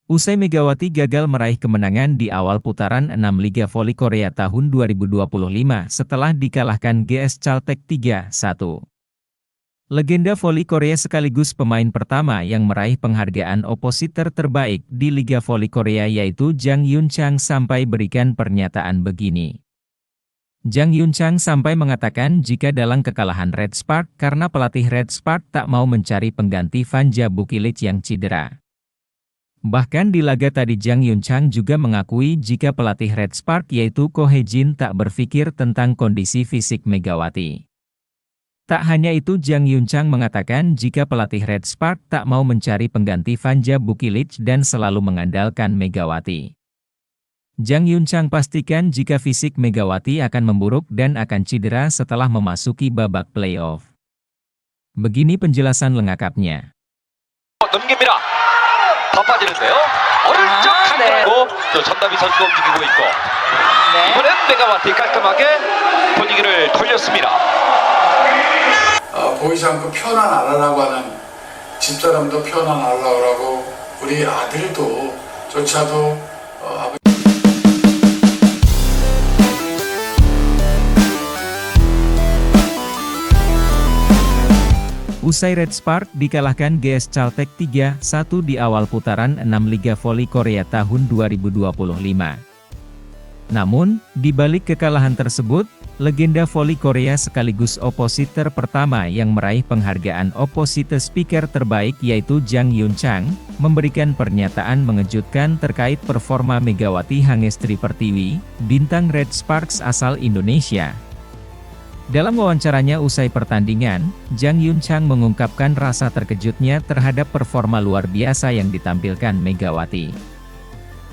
Usai Megawati gagal meraih kemenangan di awal putaran 6 Liga Voli Korea tahun 2025 setelah dikalahkan GS Caltech 3-1. Legenda voli Korea sekaligus pemain pertama yang meraih penghargaan opositor terbaik di Liga Voli Korea yaitu Jang Yun-chang sampai berikan pernyataan begini. Jang Yun-chang sampai mengatakan jika dalam kekalahan Red Spark karena pelatih Red Spark tak mau mencari pengganti Vanja Bukilic yang cedera. Bahkan di laga tadi Jang Yun-chang juga mengakui jika pelatih Red Spark yaitu Ko Hae-jin tak berpikir tentang kondisi fisik Megawati. Tak hanya itu Jang Yun-chang mengatakan jika pelatih Red Spark tak mau mencari pengganti Vanja Bukilic dan selalu mengandalkan Megawati. Jang Yun-chang pastikan jika fisik Megawati akan memburuk dan akan cedera setelah memasuki babak playoff. Begini penjelasan lengkapnya. 넘깁니다. 더 빠지는데요. 오른쪽 강하고 또 전다비 선수가 움직이고 있고 이번엔 메가와티 깔끔하게 분위기를 돌렸습니다. 보이지 않고 표현 안 하려고 하는 집사람도 표현 안 하려고 하고 우리 아들도 조차도 Usai Red Spark dikalahkan GS Caltech 3-1 di awal putaran 6 Liga Voli Korea tahun 2025. Namun, di balik kekalahan tersebut, legenda voli Korea sekaligus opositor pertama yang meraih penghargaan opositor speaker terbaik yaitu Jang Yun-chang, memberikan pernyataan mengejutkan terkait performa Megawati Hangestri Pertiwi, bintang Red Sparks asal Indonesia. Dalam wawancaranya usai pertandingan, Jang Yun-chang mengungkapkan rasa terkejutnya terhadap performa luar biasa yang ditampilkan Megawati.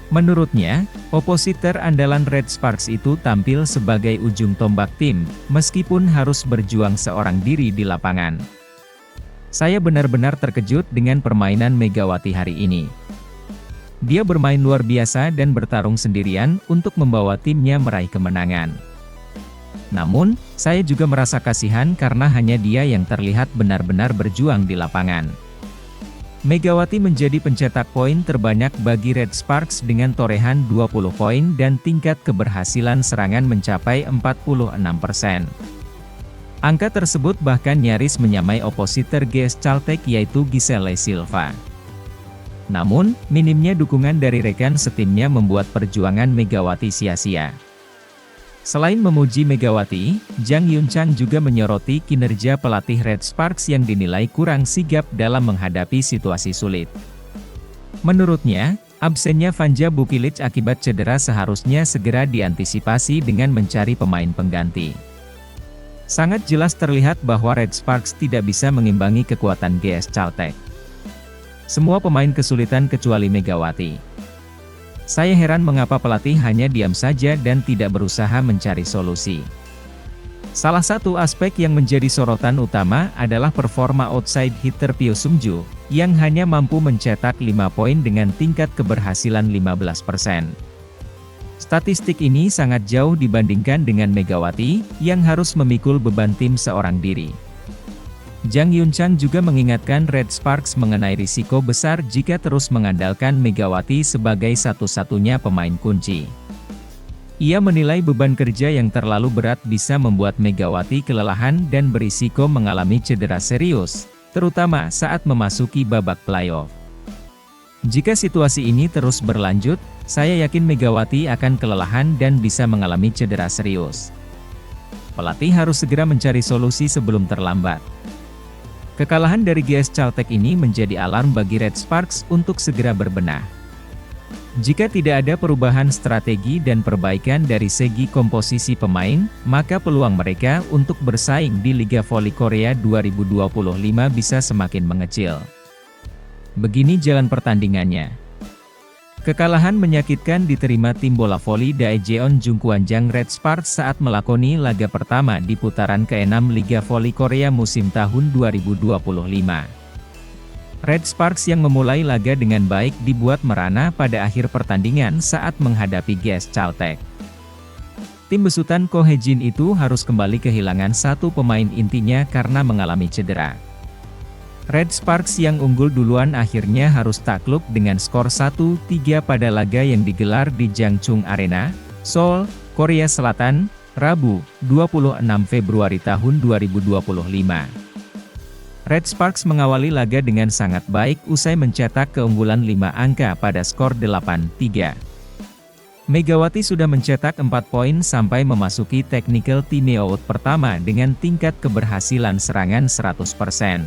Menurutnya, opositor andalan Red Sparks itu tampil sebagai ujung tombak tim, meskipun harus berjuang seorang diri di lapangan. Saya benar-benar terkejut dengan permainan Megawati hari ini. Dia bermain luar biasa dan bertarung sendirian untuk membawa timnya meraih kemenangan. Namun, saya juga merasa kasihan karena hanya dia yang terlihat benar-benar berjuang di lapangan. Megawati menjadi pencetak poin terbanyak bagi Red Sparks dengan torehan 20 poin dan tingkat keberhasilan serangan mencapai 46%. Angka tersebut bahkan nyaris menyamai opositor GS Caltech yaitu Giselle Silva. Namun, minimnya dukungan dari rekan setimnya membuat perjuangan Megawati sia-sia. Selain memuji Megawati, Jang Yun-chang juga menyoroti kinerja pelatih Red Sparks yang dinilai kurang sigap dalam menghadapi situasi sulit. Menurutnya, absennya Vanja Bukilic akibat cedera seharusnya segera diantisipasi dengan mencari pemain pengganti. Sangat jelas terlihat bahwa Red Sparks tidak bisa mengimbangi kekuatan GS Caltech. Semua pemain kesulitan kecuali Megawati. Saya heran mengapa pelatih hanya diam saja dan tidak berusaha mencari solusi. Salah satu aspek yang menjadi sorotan utama adalah performa outside hitter Pyo Sung-ju, yang hanya mampu mencetak 5 poin dengan tingkat keberhasilan 15%. Statistik ini sangat jauh dibandingkan dengan Megawati, yang harus memikul beban tim seorang diri. Jang Yun-chang juga mengingatkan Red Sparks mengenai risiko besar jika terus mengandalkan Megawati sebagai satu-satunya pemain kunci. Ia menilai beban kerja yang terlalu berat bisa membuat Megawati kelelahan dan berisiko mengalami cedera serius, terutama saat memasuki babak playoff. Jika situasi ini terus berlanjut, saya yakin Megawati akan kelelahan dan bisa mengalami cedera serius. Pelatih harus segera mencari solusi sebelum terlambat. Kekalahan dari GS Caltech ini menjadi alarm bagi Red Sparks untuk segera berbenah. Jika tidak ada perubahan strategi dan perbaikan dari segi komposisi pemain, maka peluang mereka untuk bersaing di Liga Voli Korea 2025 bisa semakin mengecil. Begini jalan pertandingannya. Kekalahan menyakitkan diterima tim bola voli Daejeon Jungkwanjang Red Sparks saat melakoni laga pertama di putaran ke-6 Liga Voli Korea musim tahun 2025. Red Sparks yang memulai laga dengan baik dibuat merana pada akhir pertandingan saat menghadapi GS Caltech. Tim besutan Ko Hae-jin itu harus kembali kehilangan satu pemain intinya karena mengalami cedera. Red Sparks yang unggul duluan akhirnya harus takluk dengan skor 1-3 pada laga yang digelar di Jangchung Arena, Seoul, Korea Selatan, Rabu, 26 Februari tahun 2025. Red Sparks mengawali laga dengan sangat baik usai mencetak keunggulan 5 angka pada skor 8-3. Megawati sudah mencetak 4 poin sampai memasuki technical timeout pertama dengan tingkat keberhasilan serangan 100%.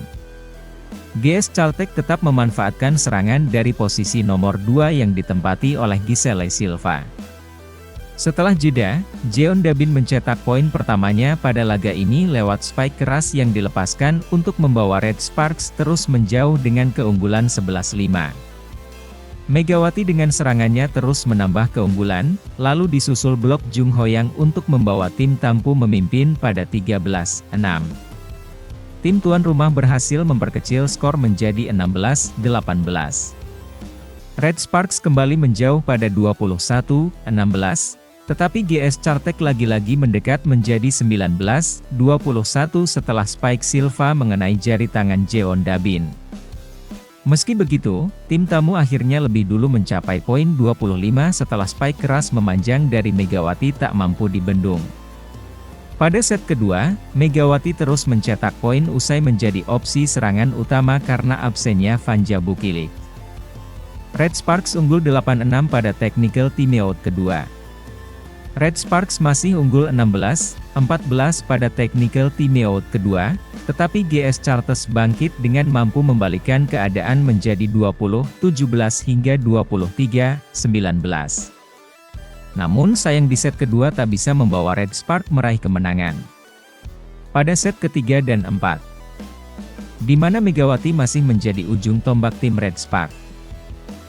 GS Caltech tetap memanfaatkan serangan dari posisi nomor 2 yang ditempati oleh Giselle Silva. Setelah jeda, Jeon Dabin mencetak poin pertamanya pada laga ini lewat spike keras yang dilepaskan untuk membawa Red Sparks terus menjauh dengan keunggulan 11-5. Megawati dengan serangannya terus menambah keunggulan, lalu disusul blok Jung Hoyang untuk membawa tim Tampu memimpin pada 13-6. Tim tuan rumah berhasil memperkecil skor menjadi 16-18. Red Sparks kembali menjauh pada 21-16, tetapi GS Caltech lagi-lagi mendekat menjadi 19-21 setelah spike Silva mengenai jari tangan Jeon Dabin. Meski begitu, tim tamu akhirnya lebih dulu mencapai poin 25 setelah spike keras memanjang dari Megawati tak mampu dibendung. Pada set kedua, Megawati terus mencetak poin usai menjadi opsi serangan utama karena absennya Vanja Bukilik. Red Sparks unggul 8-6 pada technical timeout kedua. Red Sparks masih unggul 16-14 pada technical timeout kedua, tetapi GS Caltech bangkit dengan mampu membalikkan keadaan menjadi 20-17 hingga 23-19. Namun sayang di set kedua tak bisa membawa Red Sparks meraih kemenangan. Pada set ketiga dan 4, di mana Megawati masih menjadi ujung tombak tim Red Sparks.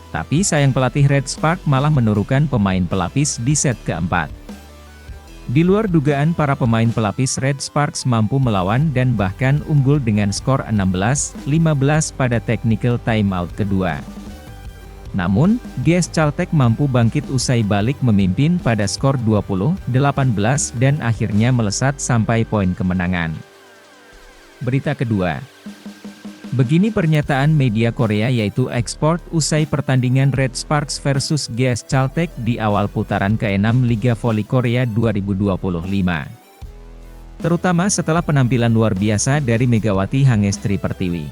Tapi sayang pelatih Red Sparks malah menurunkan pemain pelapis di set keempat. Di luar dugaan para pemain pelapis Red Sparks mampu melawan dan bahkan unggul dengan skor 16-15 pada technical timeout kedua. Namun, GS Caltech mampu bangkit usai balik memimpin pada skor 20-18 dan akhirnya melesat sampai poin kemenangan. Berita kedua. Begini pernyataan media Korea yaitu Export usai pertandingan Red Sparks versus GS Caltech di awal putaran ke-6 Liga Voli Korea 2025. Terutama setelah penampilan luar biasa dari Megawati Hangestri Pertiwi.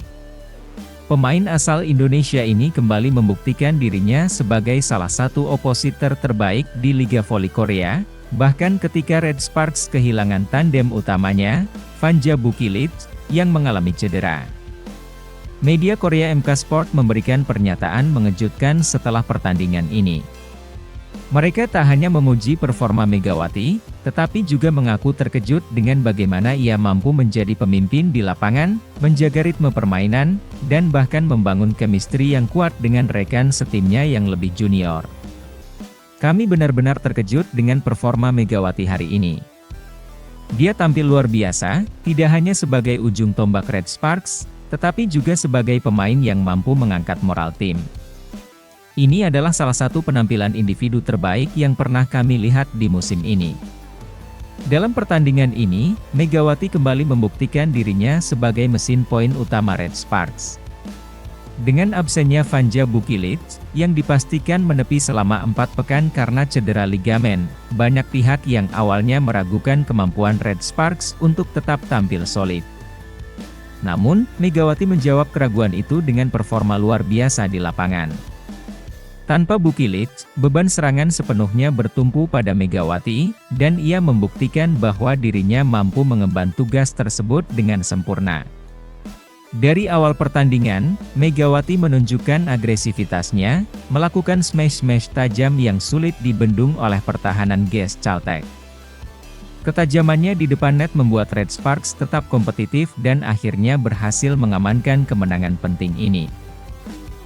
Pemain asal Indonesia ini kembali membuktikan dirinya sebagai salah satu opositor terbaik di Liga Voli Korea, bahkan ketika Red Sparks kehilangan tandem utamanya, Vanja Bukilik, yang mengalami cedera. Media Korea MK Sport memberikan pernyataan mengejutkan setelah pertandingan ini. Mereka tak hanya memuji performa Megawati, tetapi juga mengaku terkejut dengan bagaimana ia mampu menjadi pemimpin di lapangan, menjaga ritme permainan, dan bahkan membangun chemistry yang kuat dengan rekan setimnya yang lebih junior. Kami benar-benar terkejut dengan performa Megawati hari ini. Dia tampil luar biasa, tidak hanya sebagai ujung tombak Red Sparks, tetapi juga sebagai pemain yang mampu mengangkat moral tim. Ini adalah salah satu penampilan individu terbaik yang pernah kami lihat di musim ini. Dalam pertandingan ini, Megawati kembali membuktikan dirinya sebagai mesin poin utama Red Sparks. Dengan absennya Vanja Bukilik, yang dipastikan menepi selama 4 pekan karena cedera ligamen, banyak pihak yang awalnya meragukan kemampuan Red Sparks untuk tetap tampil solid. Namun, Megawati menjawab keraguan itu dengan performa luar biasa di lapangan. Tanpa Bukilik, beban serangan sepenuhnya bertumpu pada Megawati, dan ia membuktikan bahwa dirinya mampu mengemban tugas tersebut dengan sempurna. Dari awal pertandingan, Megawati menunjukkan agresivitasnya, melakukan smash-smash tajam yang sulit dibendung oleh pertahanan GS Caltech. Ketajamannya di depan net membuat Red Sparks tetap kompetitif dan akhirnya berhasil mengamankan kemenangan penting ini.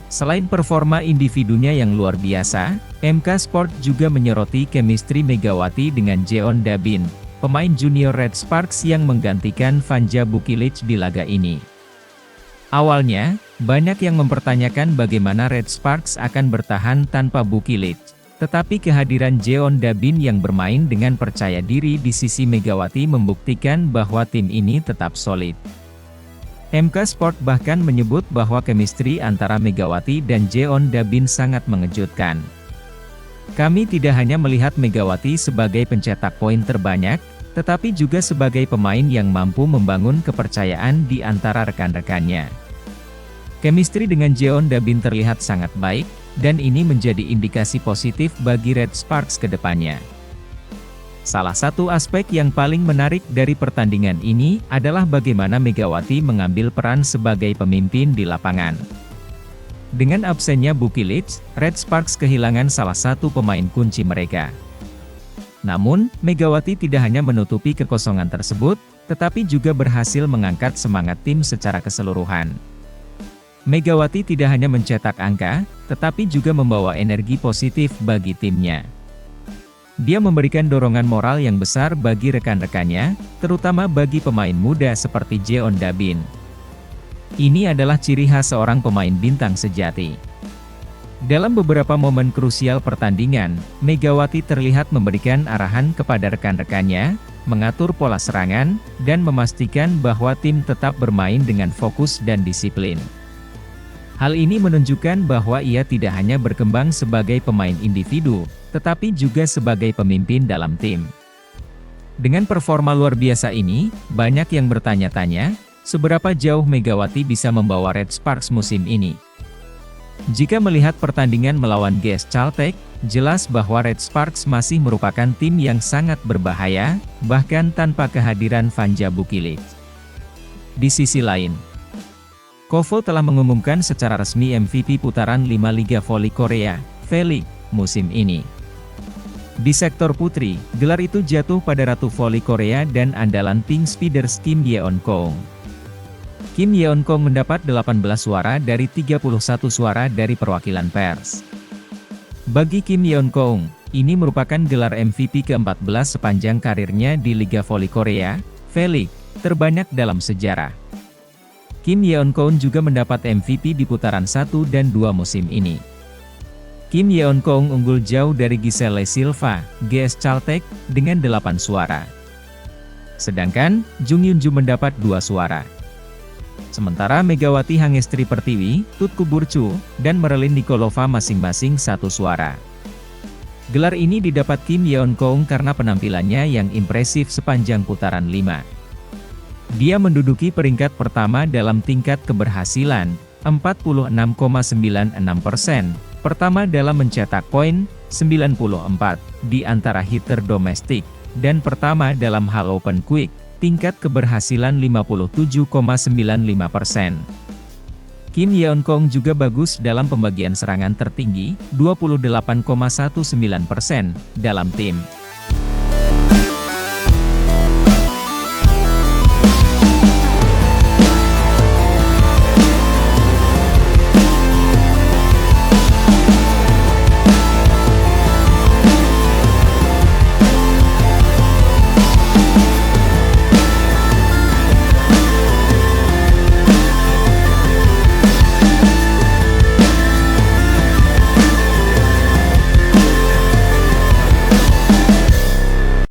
Selain performa individunya yang luar biasa, MK Sport juga menyoroti chemistry Megawati dengan Jeon Dabin, pemain junior Red Sparks yang menggantikan Vanja Bukilik di laga ini. Awalnya, banyak yang mempertanyakan bagaimana Red Sparks akan bertahan tanpa Bukilik, tetapi kehadiran Jeon Dabin yang bermain dengan percaya diri di sisi Megawati membuktikan bahwa tim ini tetap solid. MK Sport bahkan menyebut bahwa chemistry antara Megawati dan Jeon Dabin sangat mengejutkan. Kami tidak hanya melihat Megawati sebagai pencetak poin terbanyak, tetapi juga sebagai pemain yang mampu membangun kepercayaan di antara rekan-rekannya. Chemistry dengan Jeon Dabin terlihat sangat baik, dan ini menjadi indikasi positif bagi Red Sparks ke depannya. Salah satu aspek yang paling menarik dari pertandingan ini adalah bagaimana Megawati mengambil peran sebagai pemimpin di lapangan. Dengan absennya Bukilic, Red Sparks kehilangan salah satu pemain kunci mereka. Namun, Megawati tidak hanya menutupi kekosongan tersebut, tetapi juga berhasil mengangkat semangat tim secara keseluruhan. Megawati tidak hanya mencetak angka, tetapi juga membawa energi positif bagi timnya. Dia memberikan dorongan moral yang besar bagi rekan-rekannya, terutama bagi pemain muda seperti Jeon Dabin. Ini adalah ciri khas seorang pemain bintang sejati. Dalam beberapa momen krusial pertandingan, Megawati terlihat memberikan arahan kepada rekan-rekannya, mengatur pola serangan, dan memastikan bahwa tim tetap bermain dengan fokus dan disiplin. Hal ini menunjukkan bahwa ia tidak hanya berkembang sebagai pemain individu, tetapi juga sebagai pemimpin dalam tim. Dengan performa luar biasa ini, banyak yang bertanya-tanya, seberapa jauh Megawati bisa membawa Red Sparks musim ini. Jika melihat pertandingan melawan GS Caltech, jelas bahwa Red Sparks masih merupakan tim yang sangat berbahaya, bahkan tanpa kehadiran Vanja Bukilic. Di sisi lain, KOFO telah mengumumkan secara resmi MVP putaran 5 Liga Voli Korea, V-League, musim ini. Di sektor putri, gelar itu jatuh pada Ratu Voli Korea dan andalan Pink Speeders Kim Yeon-kong. Kim Yeon-kong mendapat 18 suara dari 31 suara dari perwakilan pers. Bagi Kim Yeon-kong, ini merupakan gelar MVP ke-14 sepanjang karirnya di Liga Voli Korea, V-League, terbanyak dalam sejarah. Kim Yeon-kong juga mendapat MVP di putaran 1 dan 2 musim ini. Kim Yeon-kong unggul jauh dari Giselle Silva, GS Caltech, dengan 8 suara. Sedangkan, Jung Yun-ju mendapat 2 suara. Sementara Megawati Hangestri Pertiwi, Tutku Burcu, dan Merlin Nikolova masing-masing 1 suara. Gelar ini didapat Kim Yeon-kong karena penampilannya yang impresif sepanjang putaran 5. Dia menduduki peringkat pertama dalam tingkat keberhasilan, 46,96%, pertama dalam mencetak poin, 94, di antara hitter domestik, dan pertama dalam hal open quick, tingkat keberhasilan 57,95%. Kim Yeon-kong juga bagus dalam pembagian serangan tertinggi, 28,19%, dalam tim.